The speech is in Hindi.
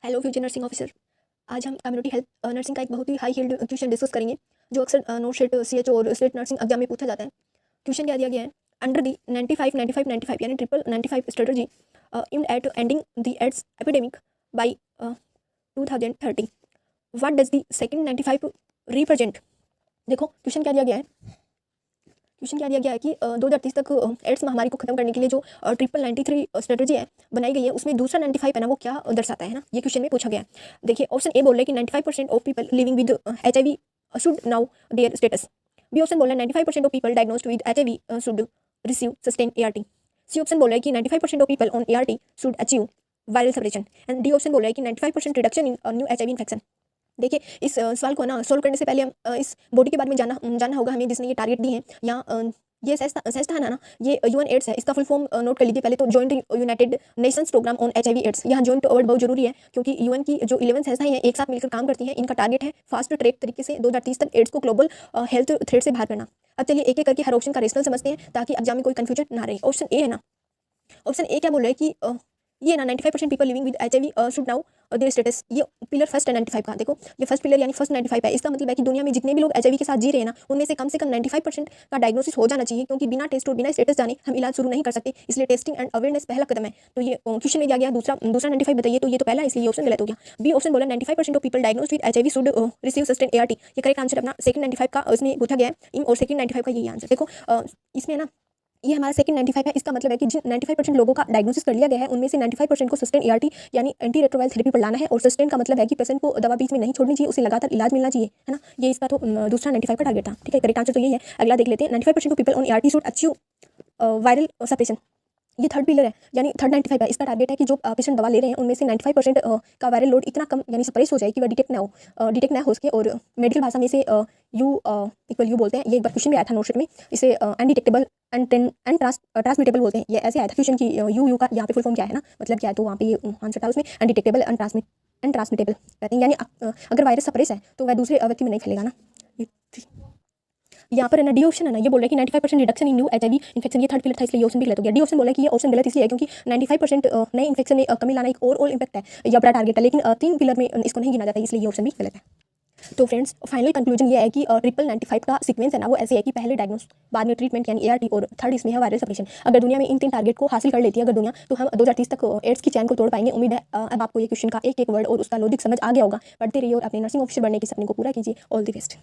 Hello future nursing officer. आज हम कम्युनिटी हेल्थ नर्सिंग का एक बहुत ही हाई हील्ड क्वेश्चन डिस्कस करेंगे जो अक्सर नोट शीट सीएचओ और स्टेट नर्सिंग एग्जाम में पूछा जाता है। क्वेश्चन क्या दिया गया है? अंडर दी 95-95-95 यानी triple 95 strategy aimed at ending the AIDS epidemic by 2030 what does the second 95 represent? देखो क्वेश्चन क्या दिया गया है। क्वेश्चन क्या दिया गया है कि 2030 तक एड्स महामारी को खत्म करने के लिए जो ट्रिपल 93 स्ट्रेटजी है बनाई गई है, उसमें दूसरा 95 है ना, वो क्या दर्शाता है ना, ये क्वेश्चन में पूछा गया है। देखिए ऑप्शन ए बोल रहा है कि 95% of people living with HIV should know their status. B option बोल रहा है 95% of people diagnosed with HIV should receive sustained ART। C option बोल रहा है कि 95% of people on ART should achieve viral suppression. And D option बोल रहा है कि 95% reduction in new HIV infection. देखिए इस सवाल को ना सोल्व करने से पहले हम इस बॉडी के बारे में जानना होगा हमें, जिसने ये टारगेट दी है। यहाँ ये सहजता है ना, ये UN एड्स है, इसका फुल फॉर्म नोट कर लीजिए पहले तो। Joint United Nations programme on HIV एड्स। यहाँ जॉइंट वर्ड बहुत जरूरी है क्योंकि UN की जो 11 संस्थाएं हैं एक साथ मिलकर काम करती हैं। इनका टारगेट है फास्ट ट्रैक तरीके से 2030 तक एड्स को ग्लोबल हेल्थ थ्रेट से बाहर करना। अब चलिए एक एक करके हर ऑप्शन का रेशनल समझते हैं ताकि एग्जाम में कोई कंफ्यूजन ना रहे। ऑप्शन ए है ना, ऑप्शन ए क्या बोल रहा है कि ये ना 95% people living with HIV should know their status. ये पिलर फर्स्ट है 95 का। देखो ये फर्स्ट पिलर यानी फर्स्ट 95 है। इसका मतलब है कि दुनिया में जितने भी लोग HIV के साथ जी रहे हैं ना, उनमें से कम 95% का डायग्नोसिस हो जाना चाहिए, क्योंकि बिना टेस्ट और बिना स्टेटस जाने हम इलाज शुरू नहीं कर सकते। इसलिए टेस्टिंग एंड अवेयरनेस पहला कदम है। तो ये क्वेश्चन में दिया गया दूसरा 95 बताइए, तो ये तो पहला है, इसलिए ये ऑप्शन गलत हो गया। बी ऑप्शन बोला 95% of people diagnosed with HIV should receive sustained ART। ये करेक्ट आंसर अपना सेकंड 95 का इसमें पूछा गया है और सेकंड 95 का यही आंसर। देखो इसमें ना ये हमारा सेकंड 95 है। इसका मतलब है कि जिन 95% लोगों का डायग्नोसिस कर लिया गया है उनमें से 95% को सस्टेन ART यानी एंटी रेट्रोवायरल थेरेपी पर लाना है। और सस्टेन का मतलब है कि पेशेंट को दवा बीच में नहीं छोड़नी चाहिए, उसे लगातार इलाज मिलना चाहिए, है ना। ये इसका तो दूसरा 95 का टारगेट था। ठीक है, करेक्ट आंसर तो यही है। अगला देख लेते हैं। 95% of people on ART should achieve viral separation. ये थर्ड पिलर है यानी थर्ड 95 है। इसका टारगेट है कि जो पेशेंट दवा ले रहे हैं उनमें से 95% का वायरल लोड इतना कम यानी सप्रेस हो जाए कि वह डिटेक्ट ना हो सके। और मेडिकल भाषा में इसे U बोलते हैं। ये एक बार क्वेश्चन में आया था नोट शीट में। इसे अनडिटेक्टेबल एंड ट्रांसमिटेबल बोलते हैं। ये ऐसे आया था क्वेश्चन की यू का यहाँ पे फुल फॉर्म क्या है ना, मतलब क्या है, तो वहाँ पे ये आंसर था उसमें अनडिटेक्टेबल एंड ट्रांसमिटेबल कहते हैं। यानी अगर वायरस सप्रेस है तो वह दूसरे व्यक्ति में नहीं फैलेगा ना। यहाँ पर ना डी ऑप्शन है ना, ये बोल रहा है कि 95% reduction in new HIV infection. ये थर्ड पिलर था इसलिए ये ऑप्शन भी गलत हो गया। डी ऑप्शन बोला है कि ये ऑप्शन गलत इसलिए है क्योंकि 95% नए इन्फेक्शन में कमी लाना एक ओवरऑल इंपैक्ट है, ये बड़ा टारगेट है, लेकिन तीन पिलर में इसको नहीं गिना जाता, इसलिए ये ऑप्शन भी गलत है। तो फ्रेंड्स फाइनल कंक्लूजन ये है कि ट्रिपल 95 का सीक्वेंस है ना, वो ऐसे है कि पहले डायग्नोस, बाद में ट्रीटमेंट यानी ART, और थर्ड इसमें है वायरल सेपरेशन। अगर दुनिया में इन तीन टारगेट को हासिल कर लेती है अगर दुनिया, तो हम 2030 तक एड्स की चैन को तोड़ पाएंगे। उम्मीद है अब आपको ये क्वेश्चन का एक एक वर्ड और उसका लॉजिक समझ आ गया होगा। पढ़ते रहिए और अपने नर्सिंग ऑफिसर बनने के सपने को पूरा कीजिए। All the best.